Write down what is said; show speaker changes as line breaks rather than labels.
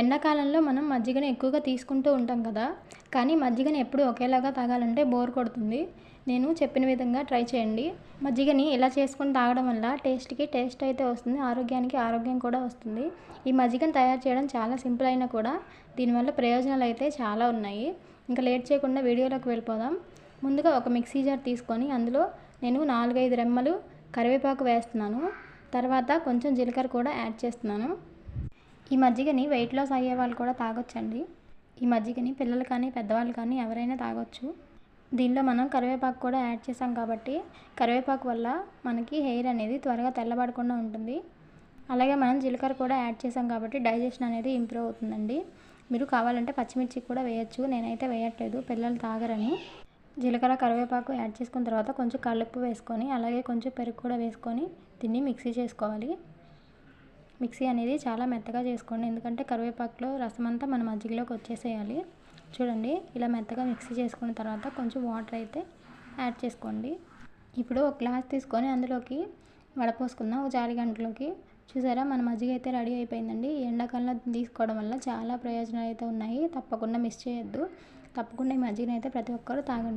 ఎండాకాలంలో మనం మజ్జిగని ఎక్కువగా తీసుకుంటూ ఉంటాం కదా! కానీ మజ్జిగని ఎప్పుడూ ఒకేలాగా తాగాలంటే బోర్ కొడుతుంది. నేను చెప్పిన విధంగా ట్రై చేయండి. మజ్జిగని ఇలా చేసుకొని తాగడం వల్ల టేస్ట్‌కి టేస్ట్ అయితే వస్తుంది. ఆరోగ్యానికి ఆరోగ్యం కూడా వస్తుంది. ఈ మజ్జిగని తయారు చేయడం చాలా సింపుల్ అయినా కూడా దీనివల్ల ప్రయోజనాలైతే చాలా ఉన్నాయి. ఇంకా లేట్ చేయకుండా వీడియోలోకి వెళ్ళిపోదాం. ముందుగా ఒక మిక్సీ జార్ తీసుకొని అందులో నేను 4, 5 రెమ్మలు కరివేపాకు వేస్తున్నాను. తర్వాత కొంచెం జీలకర్ర కూడా యాడ్ చేస్తున్నాను. ఈ మజ్జిగని వెయిట్ లాస్ అయ్యే వాళ్ళు కూడా తాగొచ్చండి. ఈ మజ్జిగని పిల్లలు కానీ, పెద్దవాళ్ళు కానీ ఎవరైనా తాగొచ్చు. దీనిలో మనం కరివేపాకు కూడా యాడ్ చేసాం కాబట్టి కరివేపాకు వల్ల మనకి హెయిర్ అనేది త్వరగా తెల్లబడకుండా ఉంటుంది. అలాగే మనం జీలకర్ర కూడా యాడ్ చేసాం కాబట్టి డైజెషన్ అనేది ఇంప్రూవ్ అవుతుందండి. మీరు కావాలంటే పచ్చిమిర్చి కూడా వేయొచ్చు. నేనైతే వేయట్లేదు, పిల్లలు తాగరని. జీలకర్ర, కరివేపాకు యాడ్ చేసుకున్న తర్వాత కొంచెం కల్లుప్పు వేసుకొని, అలాగే కొంచెం పెరుగు కూడా వేసుకొని దీన్ని మిక్సీ చేసుకోవాలి. మిక్సీ అనేది చాలా మెత్తగా చేసుకోండి, ఎందుకంటే కరివేపాకులో రసం అంతా మన మజ్జిగలోకి వచ్చేసేయాలి. చూడండి, ఇలా మెత్తగా మిక్సీ చేసుకున్న తర్వాత కొంచెం వాటర్ అయితే యాడ్ చేసుకోండి. ఇప్పుడు ఒక గ్లాస్ తీసుకొని అందులోకి వడపోసుకుందాం, ఒక జాలి గంటలోకి. చూసారా, మన మజ్జిగ అయితే రెడీ అయిపోయిందండి. ఈ ఎండాకాలంలో తీసుకోవడం వల్ల చాలా ప్రయోజనాలు అయితే ఉన్నాయి. తప్పకుండా మిస్ చేయొద్దు. తప్పకుండా ఈ మజ్జిగని అయితే ప్రతి ఒక్కరు తాగండి.